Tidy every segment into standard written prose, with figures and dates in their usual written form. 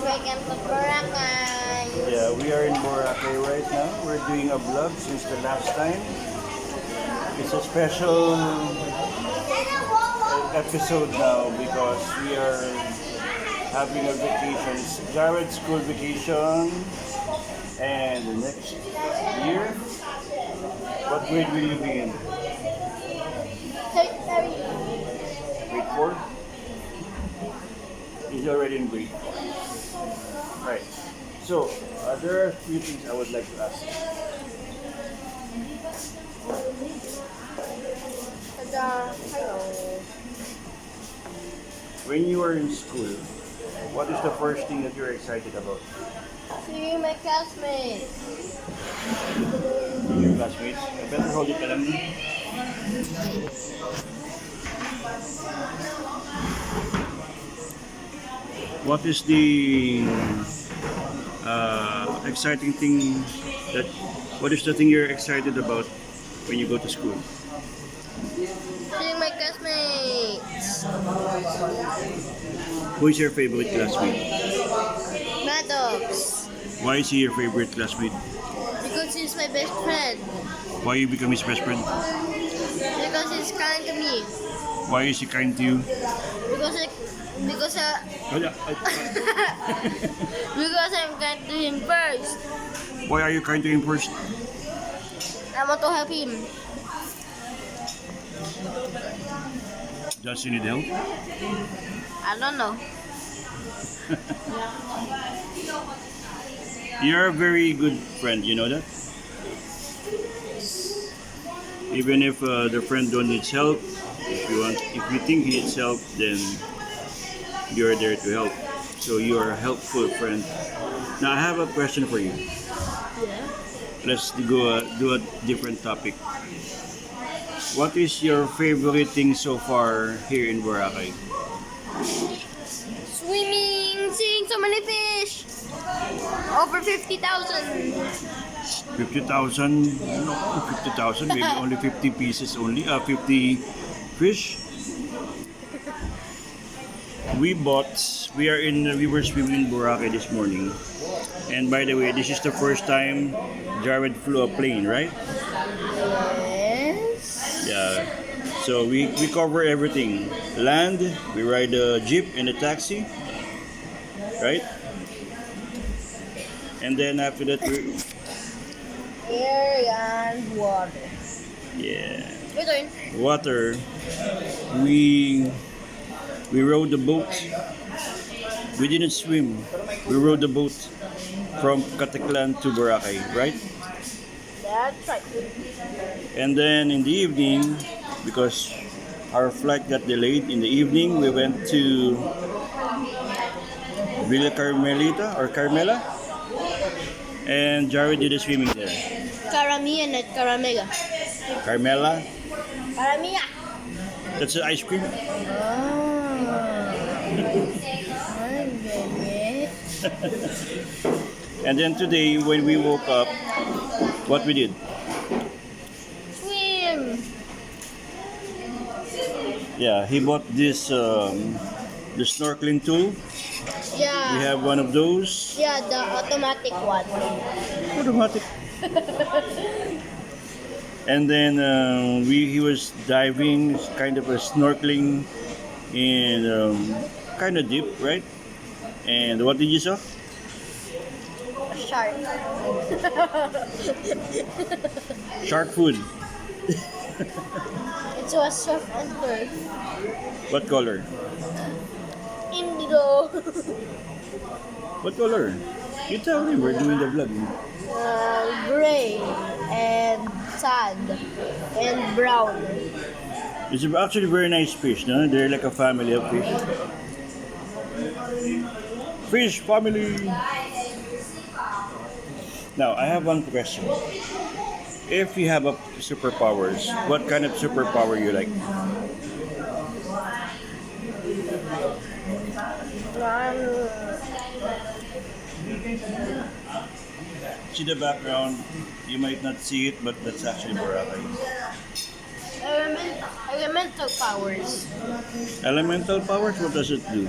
Welcome to Boracay. Yeah, we are in Boracay right now. We're doing a vlog since the last time. It's a special episode now because we are having a vacation. It's Jared's school vacation. And the next year, what grade will you be in? Grade 4? He's already in grade 4. Right. So, there are a few things I would like to ask. Hello. When you are in school, what is the first thing that you're excited about? Seeing my classmates. Your classmates? I better hold it pa lang. What is the exciting thing what is the thing you're excited about when you go to school? Seeing my classmates. Who is your favorite classmate? Maddox. Why is he your favorite classmate? Because he's my best friend. Why you become his best friend? Because he's kind to me. Why is he kind to you? Because I'm kind to him first. Why are you kind to him first? I want to help him. Does he need help? I don't know. You're a very good friend, you know that? Even if the friend don't needs help, if you think he needs help, then you're there to help. So you are a helpful friend. Now I have a question for you. Yeah. Let's do a different topic. What is your favorite thing so far here in Boracay? Swimming, seeing so many fish. Over 50,000. 50,000? No, 50,000. Maybe only 50 pieces only. 50 fish. We were swimming in Boracay this morning. And by the way, this is the first time Jared flew a plane, right? Yes. Yeah. So we cover everything. Land, we ride a jeep and a taxi, right? And then after that, Air and water. yeah, Your turn. water. We rode the boat. We didn't swim. We rode the boat from Caticlan to Boracay, right? That's right. And then in the evening, because our flight got delayed in the evening, we went to Villa Carmelita or Carmela, and Jared did a swimming there. Caramia, not Caramega. Carmela, Caramia. that's the ice cream. And then today, when we woke up, what we did? Swim. Yeah, he bought this the snorkeling tool. Yeah. We have one of those. Yeah, the automatic one. Automatic. And then he was diving, kind of a snorkeling in kind of deep, right? And what did you saw? A shark. Shark food. It was surf and turf. What color? Indigo. What color? You tell me, we're doing the vlog. Gray and sand and brown. It's actually very nice fish, no? They're like a family of fish. Fish family! Now, I have one question. If you have a superpowers, what kind of superpower you like? See the background, you might not see it, but that's actually Boracay. Elemental powers. Elemental powers, what does it do?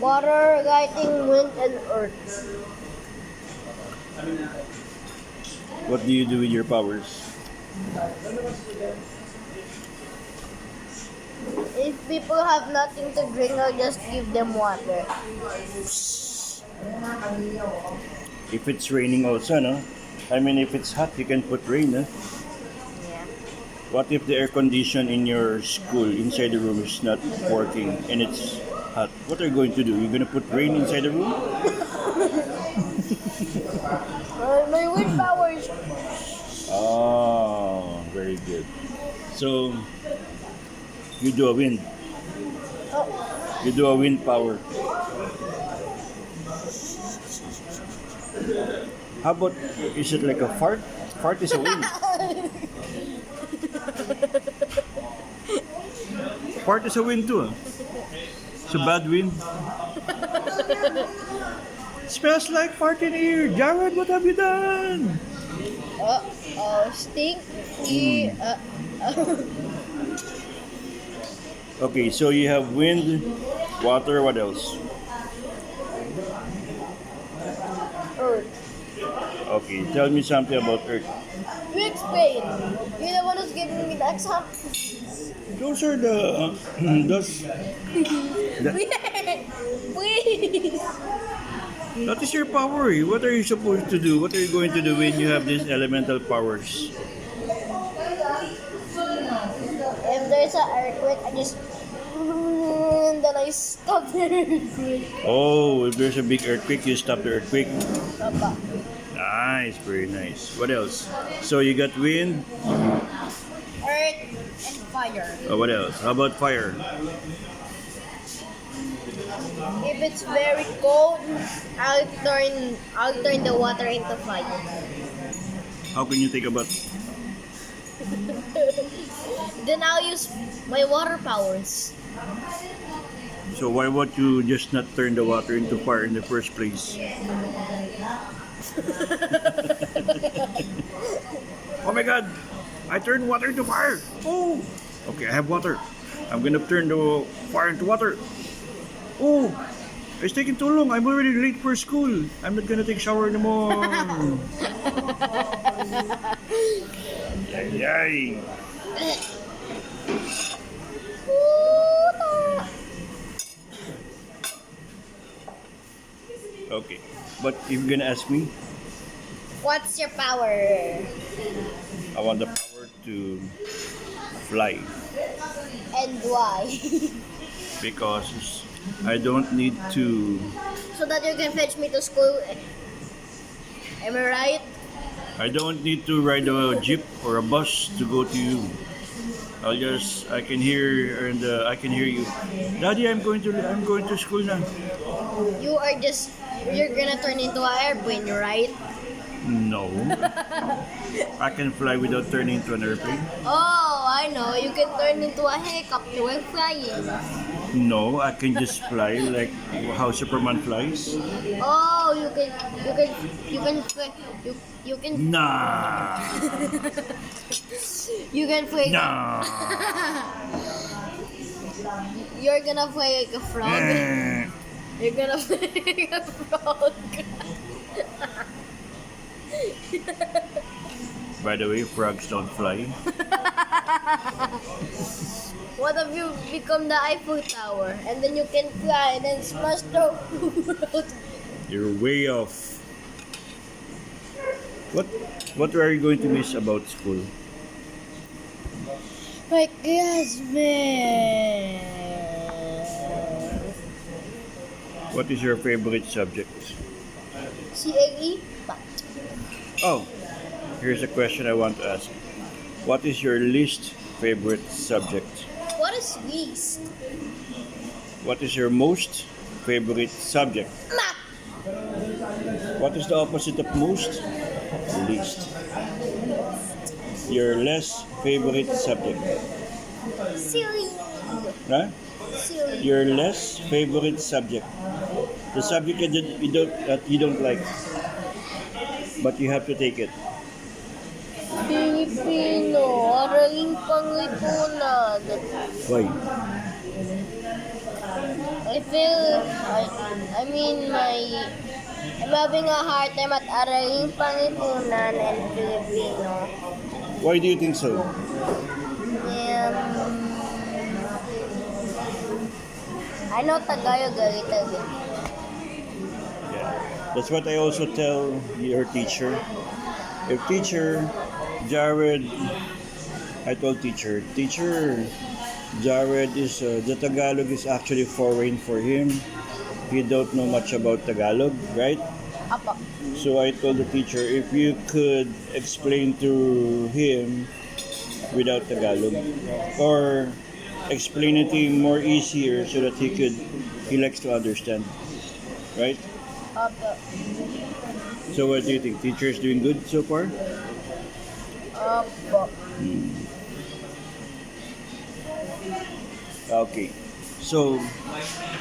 Water, lighting, wind, and earth. What do you do with your powers? If people have nothing to drink, I'll just give them water. If it's raining also, no? I mean, if it's hot, you can put rain, no? Yeah. What if the air condition in your school inside the room is not working and it's hot? What are you going to do? You're going to put rain inside the room? My wind powers. Oh, very good. So, you do a wind. Oh, You do a wind power. How about, is it like a fart? Fart is a wind. Fart is a wind too. It's a bad wind. Smells like fart in here. Jared, what have you done? stinky. Okay, so you have wind, water, what else? Earth. Okay, tell me something about Earth. You explain. You're the one who's giving me the example. Those are the those Please. that is your power. What are you supposed to do? What are you going to do when you have these elemental powers? If there's an earthquake, I just and then I stop the earthquake. Oh, if there's a big earthquake, you stop the earthquake. Papa. Nice, very nice. What else? So you got wind. Earth and fire. What else? How about fire? If it's very cold, I'll turn the water into fire. How can you take a bath? Then I'll use my water powers. So why would you just not turn the water into fire in the first place? Oh my God! I turned water into fire. Oh, okay. I have water. I'm gonna turn the fire into water. Oh, it's taking too long. I'm already late for school. I'm not gonna take a shower anymore. Yay, yay. Okay, but if you're gonna ask me, What's your power? I want the power to fly And why? because I don't need to. So that you can fetch me to school. Am I right? I don't need to ride a jeep or a bus to go to you. I can hear and I can hear you. Daddy, I'm going to school now. You're gonna turn into an airplane, right? No, I can fly without turning into an airplane. Oh, I know. You can turn into a helicopter while flying. No, I can just fly like how Superman flies. Oh, you can fly. You can Nah, you can fly. nah. You're gonna fly like a frog. Eh. You're gonna fly like a frog. By the way, frogs don't fly. What if you become the Eiffel Tower and then you can fly and then smash the world? You're way off. What are you going to miss about school? My classmates. What is your favorite subject? CAE? Oh, here's a question I want to ask. What is your least favorite subject? What is least? What is your most favorite subject? Math. What is the opposite of most? Least. Your less favorite subject? Silly. Huh? Silly. Your less favorite subject? The subject that you don't like, but you have to take it. Filipino, aralin panglipunan. Why? I I feel, I mean, I'm having a hard time at araying Panlipunan and Filipino. Why do you think so? I know Tagalog a little bit. Yeah. That's what I also tell your teacher. If teacher, Jared, I told teacher, Jared is, the Tagalog is actually foreign for him. He don't know much about Tagalog, right? Apo. So I told the teacher, if you could explain to him without Tagalog, or explain it to him more easier so that he likes to understand, right? Apo. So what do you think? Teacher is doing good so far? Apo. Okay. So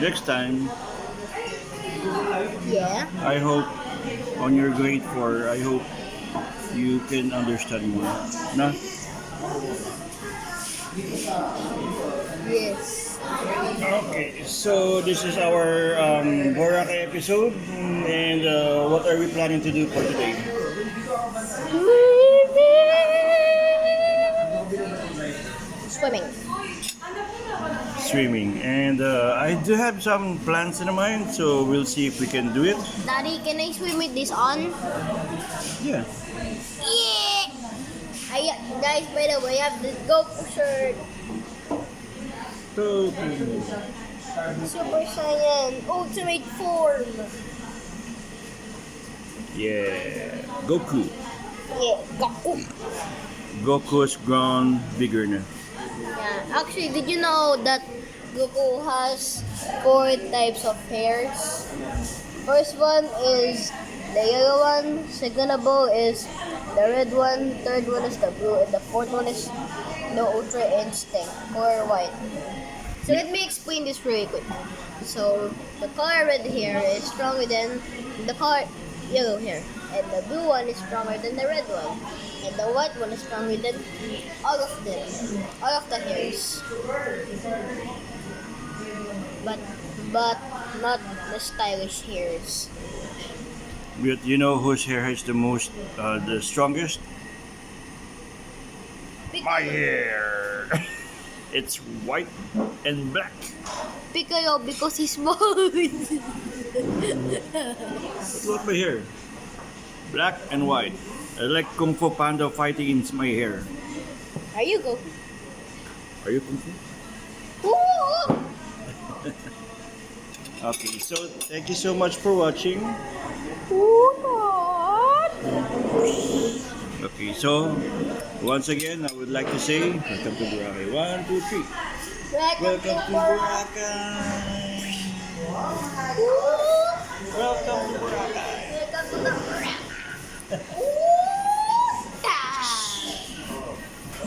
next time, Yeah. I hope on your grade 4, I hope you can understand more. No? Yes. Okay, so this is our Boracay episode, and what are we planning to do for today? Swimming. Swimming, and I do have some plans in mind, so we'll see if we can do it. Daddy, can I swim with this on? Yeah. Yeah! Guys, by the way, I have the GoPro shirt. So, Super Saiyan Ultimate Form. yeah, Goku. Yeah, Goku. Goku's grown bigger na. Yeah, actually, did you know that Goku has 4 types of hairs? First one is the yellow one, second of all is the red one, third one is the blue, and the fourth one is the Ultra Instinct, color white. So let me explain this really quick. So the color red hair is stronger than the color yellow hair, and the blue one is stronger than the red one, and the white one is stronger than all of them, all of the hairs. But not the stylish hairs. But you know whose hair is the strongest? My hair. It's white and black. Piccolo because he's bald. Look at my hair. Black and white. I like Kung Fu Panda fighting in my hair. Are you go? Are you Kung Fu? Ooh! Okay, so thank you so much for watching. Okay, so once again, I would like to say, welcome to Boracay. 1, 2, 3. Welcome to Boracay. Welcome to Boracay. Welcome to the